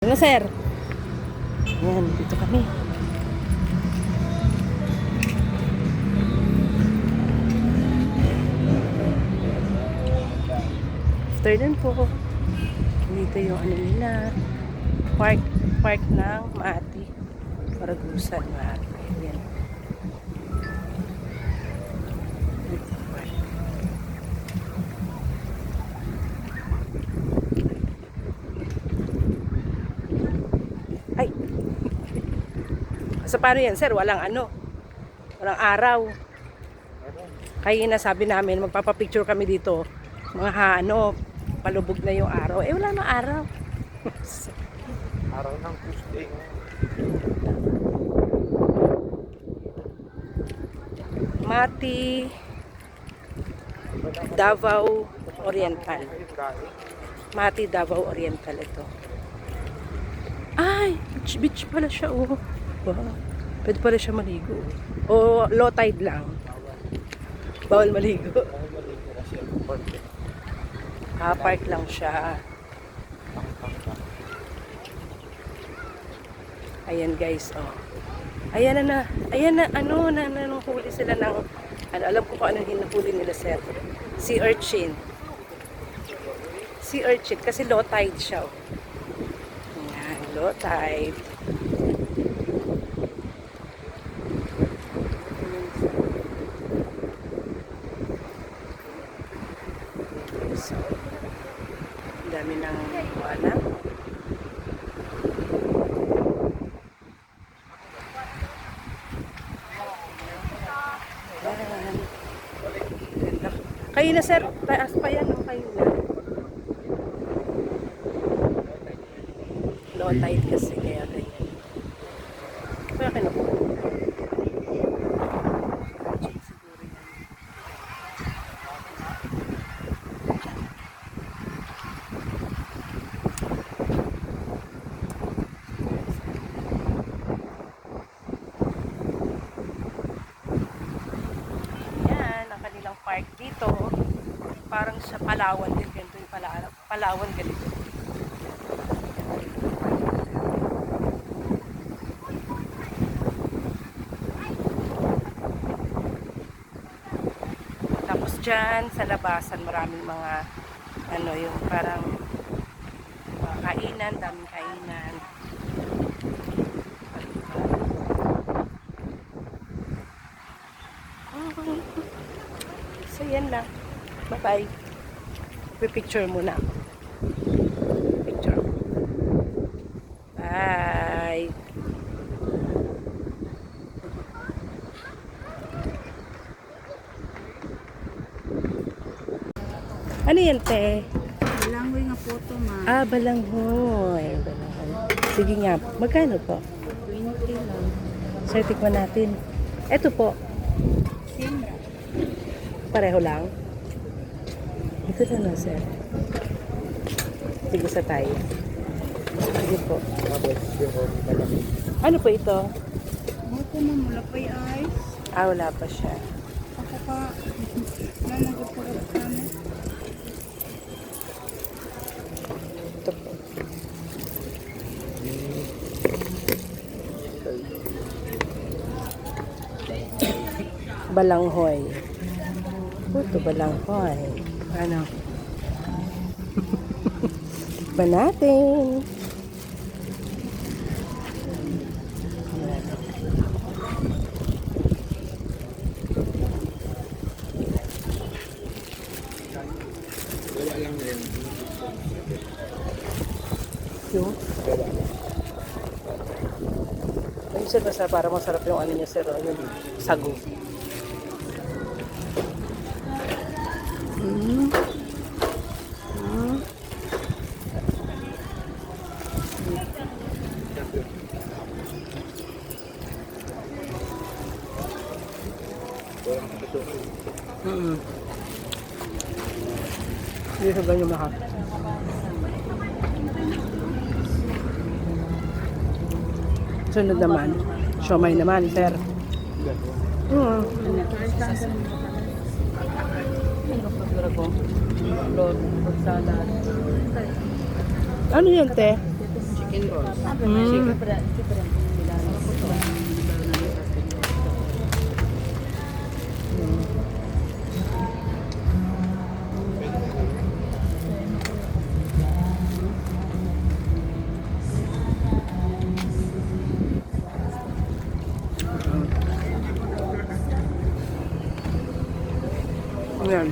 Ano, sir? Ayan, dito kami. After dun po, dito yung ano nila, park ng Maati. Paragusan, Maati. Ayan. Dito, park. Ay! So, paano yan, sir? Walang walang araw. Kaya nasabi namin, magpapapicture kami dito. Mga palubog na yung araw. Eh, wala na araw. Araw ng Tuesday. Mati, Davao Oriental. Mati, Davao Oriental ito. Ay, beach pala siya, oh. Wow. Pwede pala siya maligo. O low tide lang. Bawal maligo. Park lang siya. Ayan guys, oh. Ayan na, nanghuli sila ng, alam ko kung anong hinahuli nila, sir. Sea urchin. Sea urchin, kasi low tide siya, oh. Ayan, low tide. So, dami ng wala. Kayo na, sir, taas pa yan, no? Kayo na. Low tide kasi, kaya ganyan. Kaya kinupo. Park dito, parang sa Palawan din, ganito yung Palawan ganito. Tapos dyan sa labasan maraming mga yung parang kainan, daming kainan. So, yan lang. Bye-bye. Pipicture muna. Picture. Bye. Ano yan, te? Balanghoy nga photo, ma. Balanghoy. Sige nga. Magkano po? 20 lang. So, tikman natin. Ito po. Same. Pareho lang. Ito na, sir. Sige sa tayo. Sige po. Ano po ito? Buko mo, mula pa yung eyes. Wala pa siya. Ako pa, nanagot ko rin kami. Ito po. Balanghoy. Ito balanghoy. Ano? Ba natin? Yung? Ayun, sir, para masarap yung ano niya, sir. Yung sago. Hindi sa ganyan mahal. Sunod naman. Siomay naman, sir. Ano yan, te? chicken rolls. Mm. Ayan.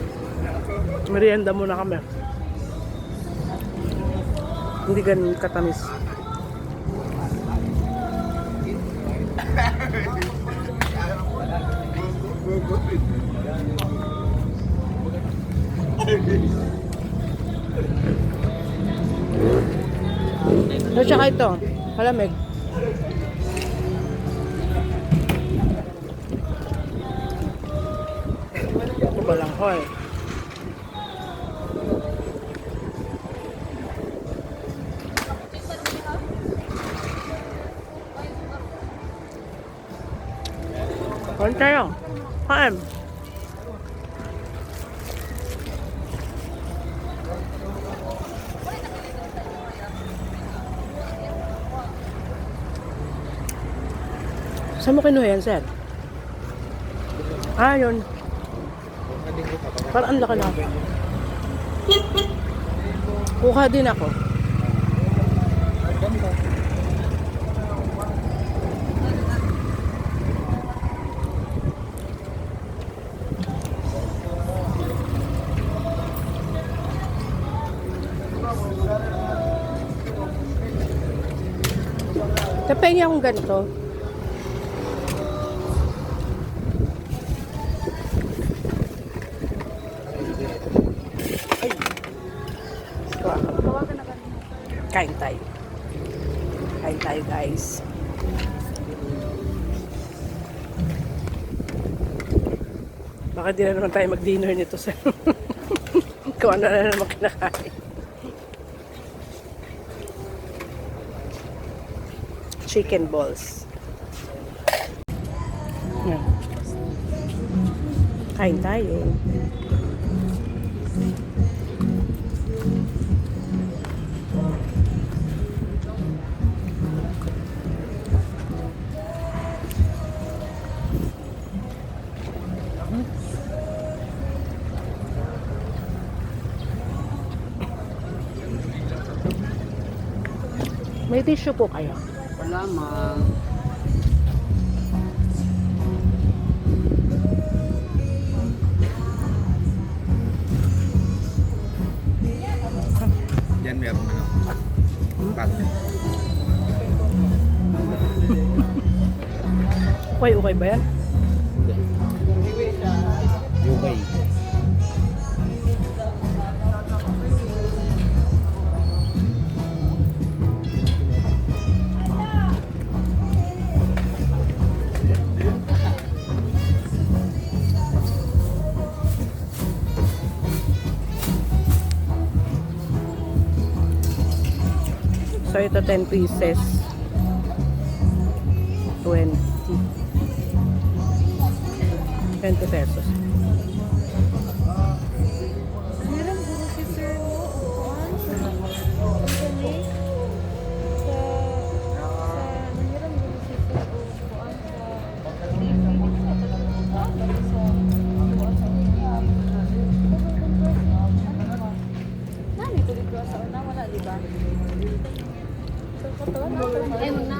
Merienda muna kami. Hindi ganun katamis. So, tsaka ito, malamig. Ito ba lang ko eh. Kain tayo. Kain. Saan mo kinuha yan, sir? Ah, yun. Parang ang laki na. Kuha din ako. Tapay niya akong ganito. Kain tayo. Kain tayo, guys. Baka di na naman tayo mag-dinner nito sa kung ano na naman kinakain. Chicken balls. Yan. Kain tayo. May tissue po kayo. Wala, ma. Yan meron ano. Bag. Okay ba yan? Yugay. So ito 10 pieces. 20. 20 pesos. Meron guro si Sir mo, upuan sa kani meron guro si Sir upuan sa hindi sa talaga sa upuan sa nani ko dito sa una wala di ba? So katawan ay mo na